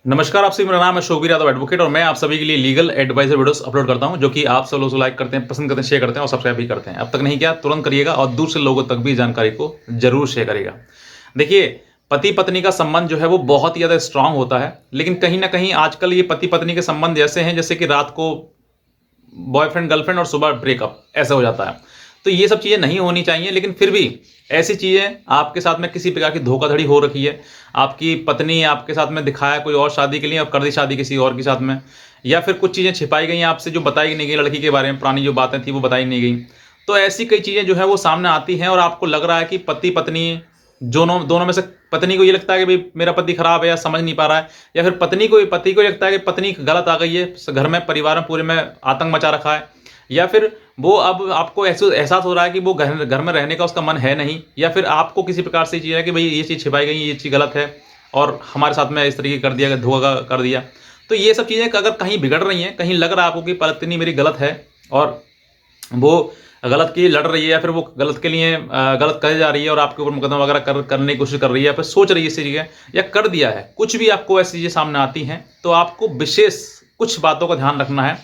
नमस्कार, आप सभी। मेरा नाम है शोभीर यादव एडवोकेट और मैं आप सभी के लिए लीगल एडवाइजर वीडियोस अपलोड करता हूं, जो कि आप सब लोग लाइक करते हैं, पसंद करते हैं, शेयर करते हैं और सब्सक्राइब भी करते हैं। अब तक नहीं किया तुरंत करिएगा और दूसरे लोगों तक भी जानकारी को जरूर शेयर करिएगा। देखिए, पति पत्नी का संबंध जो है वो बहुत ही ज़्यादा स्ट्रांग होता है, लेकिन कहीं ना कहीं आजकल ये पति पत्नी के संबंध ऐसे हैं जैसे कि रात को बॉयफ्रेंड गर्लफ्रेंड और सुबह ब्रेकअप ऐसा हो जाता है। तो ये सब चीज़ें नहीं होनी चाहिए, लेकिन फिर भी ऐसी चीज़ें आपके साथ में किसी प्रकार की धोखाधड़ी हो रखी है, आपकी पत्नी आपके साथ में दिखाया कोई और शादी के लिए और कर दी शादी किसी और के साथ में, या फिर कुछ चीज़ें छिपाई गई आपसे जो बताई नहीं गई लड़की के बारे में, पुरानी जो बातें थी वो बताई नहीं गई। तो ऐसी कई चीज़ें जो है वो सामने आती हैं और आपको लग रहा है कि पति पत्नी दोनों दोनों में से पत्नी को ये लगता है कि भाई मेरा पति खराब है या समझ नहीं पा रहा है, या फिर पति को लगता है कि पत्नी गलत आ गई है, घर में परिवार में पूरे में आतंक मचा रखा है, या फिर वो अब आपको एहसास हो रहा है कि वो घर घर में रहने का उसका मन है नहीं, या फिर आपको किसी प्रकार से चीज़ है कि भाई ये चीज़ छिपाई गई, ये चीज़ गलत है और हमारे साथ में इस तरीके कर दिया, धोखा कर दिया। तो ये सब चीज़ें अगर कहीं बिगड़ रही हैं, कहीं लग रहा है आपको कि पत्नी मेरी गलत है और वो गलत के लिए लड़ रही है, या फिर वो गलत के लिए गलत करे जा रही है और आपके ऊपर मुकदमा वगैरह करने की कोशिश कर रही है, या फिर सोच रही है इसी चीज़ें या कर दिया है, कुछ भी आपको ऐसी चीज़ें सामने आती हैं, तो आपको विशेष कुछ बातों का ध्यान रखना है,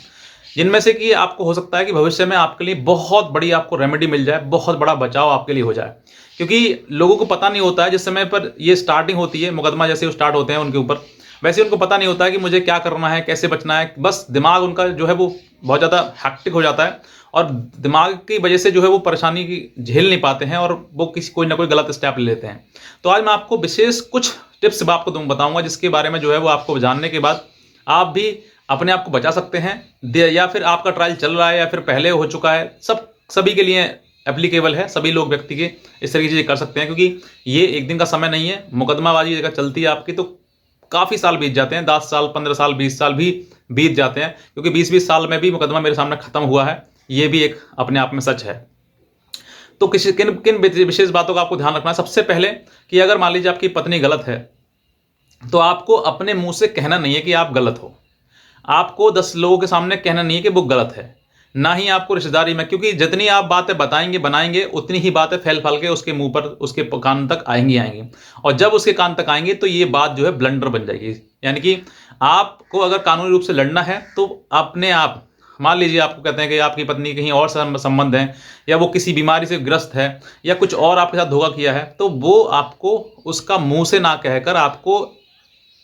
जिनमें से कि आपको हो सकता है कि भविष्य में आपके लिए बहुत बड़ी आपको रेमेडी मिल जाए, बहुत बड़ा बचाव आपके लिए हो जाए। क्योंकि लोगों को पता नहीं होता है, जिस समय पर ये स्टार्टिंग होती है, मुकदमा जैसे वो स्टार्ट होते हैं उनके ऊपर, वैसे उनको पता नहीं होता है कि मुझे क्या करना है, कैसे बचना है। बस दिमाग उनका जो है वो बहुत ज़्यादा हैक्टिक हो जाता है और दिमाग की वजह से जो है वो परेशानी की झेल नहीं पाते हैं और वो कोई ना कोई गलत स्टेप ले लेते हैं। तो आज मैं आपको विशेष कुछ टिप्स आपको बताऊंगा, जिसके बारे में जो है वो आपको जानने के बाद आप भी अपने आप को बचा सकते हैं, या फिर आपका ट्रायल चल रहा है या फिर पहले हो चुका है, सभी के लिए एप्लीकेबल है। सभी लोग व्यक्ति के इस तरह की चीज़ें कर सकते हैं, क्योंकि ये एक दिन का समय नहीं है। मुकदमाबाजी अगर चलती है आपकी तो काफ़ी साल बीत जाते हैं, 10 साल 15 साल 20 साल भी बीत जाते हैं, क्योंकि 20-20 साल में भी मुकदमा मेरे सामने खत्म हुआ है। ये भी एक अपने आप में सच है। तो किन किन विशेष बातों का आपको ध्यान रखना है। सबसे पहले कि अगर मान लीजिए आपकी पत्नी गलत है, तो आपको अपने मुंह से कहना नहीं है कि आप गलत हो। आपको 10 लोगों के सामने कहना नहीं है कि वो गलत है, ना ही आपको रिश्तेदारी में, क्योंकि जितनी आप बातें बताएंगे बनाएंगे उतनी ही बातें फैल फैल के उसके मुंह पर, उसके कान तक आएंगी। और जब उसके कान तक आएंगे तो ये बात जो है ब्लंडर बन जाएगी। यानी कि आपको अगर कानूनी रूप से लड़ना है तो अपने आप, मान लीजिए आपको कहते हैं कि आपकी पत्नी कहीं और संबंध है, या वो किसी बीमारी से ग्रस्त है, या कुछ और आपके साथ धोखा किया है, तो वो आपको उसका मुंह से ना कहकर आपको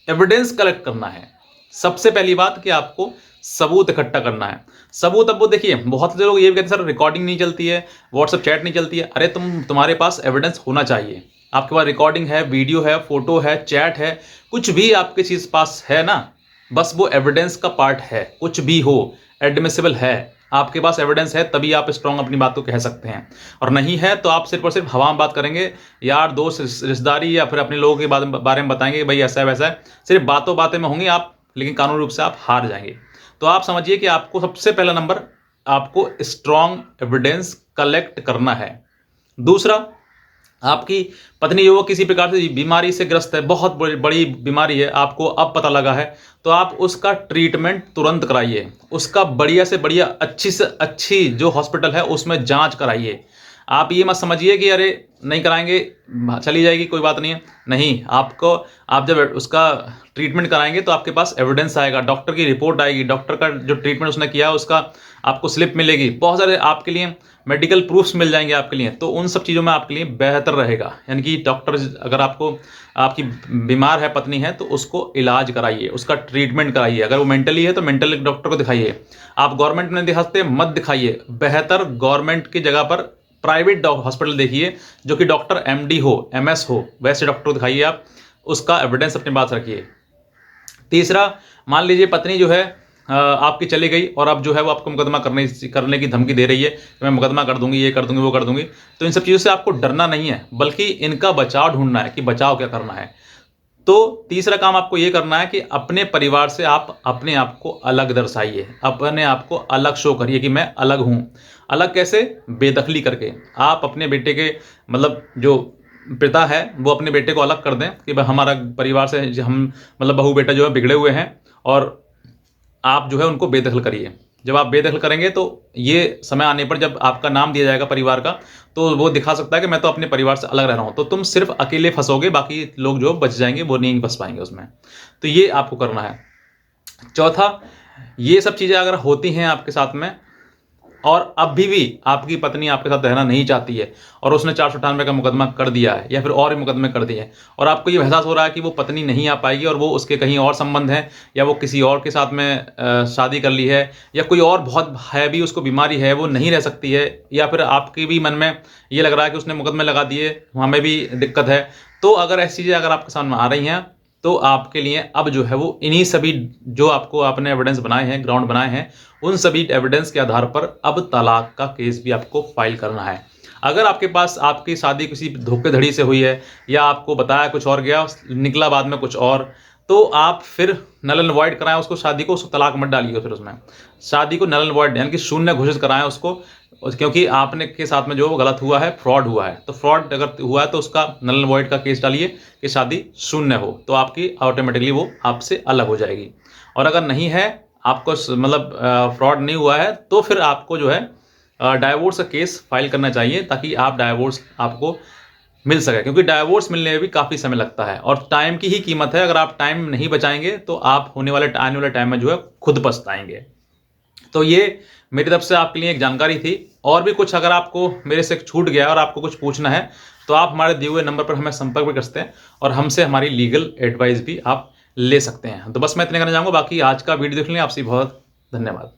एविडेंस कलेक्ट करना है। सबसे पहली बात कि आपको सबूत इकट्ठा करना है। सबूत, अब वो देखिए बहुत से लोग ये भी कहते हैं सर रिकॉर्डिंग नहीं चलती है, व्हाट्सएप चैट नहीं चलती है। अरे तुम्हारे पास एविडेंस होना चाहिए। आपके पास रिकॉर्डिंग है, वीडियो है, फोटो है, चैट है, कुछ भी आपके चीज पास है ना, बस वो एविडेंस का पार्ट है। कुछ भी हो, एडमिसिबल है, आपके पास एविडेंस है, तभी आप स्ट्रांग अपनी बात को कह सकते हैं। और नहीं है तो आप सिर्फ और सिर्फ हवा में बात करेंगे, यार दोस्त रिश्तेदारी या फिर अपने लोगों के बारे में बताएंगे कि भाई ऐसा है वैसा है, सिर्फ बातों बातें में होंगे आप, लेकिन कानूनी रूप से आप हार जाएंगे। तो आप समझिए कि आपको सबसे पहला नंबर, आपको स्ट्रांग एविडेंस कलेक्ट करना है। दूसरा, आपकी पत्नी जो वो किसी प्रकार से बीमारी से ग्रस्त है, बहुत बड़ी बीमारी है, आपको अब पता लगा है, तो आप उसका ट्रीटमेंट तुरंत कराइए। उसका बढ़िया से बढ़िया, अच्छी से अच्छी जो हॉस्पिटल है उसमें जांच कराइए। आप ये मत समझिए कि अरे नहीं कराएंगे चली जाएगी कोई बात नहीं है, नहीं। आप जब उसका ट्रीटमेंट कराएंगे तो आपके पास एविडेंस आएगा, डॉक्टर की रिपोर्ट आएगी, डॉक्टर का जो ट्रीटमेंट उसने किया उसका आपको स्लिप मिलेगी, बहुत सारे आपके लिए मेडिकल प्रूफ्स मिल जाएंगे आपके लिए। तो उन सब चीज़ों में आपके लिए बेहतर रहेगा। यानी कि डॉक्टर, अगर आपकी बीमार है पत्नी है तो उसको इलाज कराइए, उसका ट्रीटमेंट कराइए। अगर वो मेंटली है तो मेंटल डॉक्टर को दिखाइए। आप गवर्नमेंट में दिखाते मत दिखाइए, बेहतर गवर्नमेंट की जगह पर प्राइवेट हॉस्पिटल देखिए, जो कि डॉक्टर एमडी हो, एमएस हो, वैसे डॉक्टर को दिखाइए। आप उसका एविडेंस अपने पास रखिए। तीसरा, मान लीजिए पत्नी जो है आपकी चली गई और अब जो है वो आपको मुकदमा करने की धमकी दे रही है कि मैं मुकदमा कर दूंगी, ये कर दूंगी, वो कर दूंगी। तो इन सब चीज़ों से आपको डरना नहीं है, बल्कि इनका बचाव ढूंढना है कि बचाव क्या करना है। तो तीसरा काम आपको ये करना है कि अपने परिवार से आप अपने आप को अलग दर्शाइए, अपने आप को अलग शो करिए कि मैं अलग हूँ। अलग कैसे? बेदखली करके। आप अपने बेटे के, मतलब जो पिता है वो अपने बेटे को अलग कर दें कि भाई हमारा परिवार से हम, मतलब बहू बेटा जो है बिगड़े हुए हैं, और आप जो है उनको बेदखल करिए। जब आप बेदखल करेंगे तो ये समय आने पर जब आपका नाम दिया जाएगा परिवार का, तो वो दिखा सकता है कि मैं तो अपने परिवार से अलग रह रहा हूँ। तो तुम सिर्फ़ अकेले फँसोगे, बाकी लोग जो बच जाएँगे वो नहीं फँस पाएँगे उसमें। तो ये आपको करना है। चौथा, ये सब चीज़ें अगर होती हैं आपके साथ में और अभी भी आपकी पत्नी आपके साथ रहना नहीं चाहती है और उसने 498 का मुकदमा कर दिया है या फिर और भी मुकदमे कर दिए हैं और आपको ये एहसास हो रहा है कि वो पत्नी नहीं आ पाएगी और वो उसके कहीं और संबंध हैं या वो किसी और के साथ में शादी कर ली है या कोई और बहुत हैवी उसको बीमारी है, वो नहीं रह सकती है, या फिर आपके भी मन में ये लग रहा है कि उसने मुकदमे लगा दिए, हमें भी दिक्कत है। तो अगर ऐसी चीज़ें अगर आपके सामने आ रही हैं, तो आपके लिए अब जो है वो इन्हीं सभी जो आपको आपने एविडेंस बनाए हैं, ग्राउंड बनाए हैं, उन सभी एविडेंस के आधार पर अब तलाक का केस भी आपको फाइल करना है। अगर आपके पास आपकी शादी किसी धोखेधड़ी से हुई है या आपको बताया कुछ और गया, निकला बाद में कुछ और, तो आप फिर नल एंड वॉइड कराएँ उसको, शादी को, उसको तलाक मत डालिए फिर उसमें। शादी को नल एंड वॉइड यानी कि शून्य घोषित कराएँ उसको, क्योंकि आपने के साथ में जो गलत हुआ है, फ्रॉड हुआ है। तो फ्रॉड अगर हुआ है तो उसका नल एंड वॉइड का केस डालिए कि शादी शून्य हो, तो आपकी ऑटोमेटिकली वो आपसे अलग हो जाएगी। और अगर नहीं है, आपको मतलब फ्रॉड नहीं हुआ है, तो फिर आपको जो है डाइवोर्स का केस फाइल करना चाहिए ताकि आप डाइवोर्स आपको मिल सके, क्योंकि डाइवोर्स मिलने में भी काफ़ी समय लगता है और टाइम की ही कीमत है। अगर आप टाइम नहीं बचाएँगे तो आप आने वाले टाइम में जो है खुद पछताएँगे। तो ये मेरी तरफ से आपके लिए एक जानकारी थी। और भी कुछ अगर आपको मेरे से छूट गया और आपको कुछ पूछना है, तो आप हमारे दिए हुए नंबर पर हमें संपर्क भी कर सकते हैं और हमसे हमारी लीगल एडवाइस भी आप ले सकते हैं। तो बस मैं इतने कहना चाहूँगा, बाकी आज का वीडियो देखने के लिए आपसे बहुत धन्यवाद।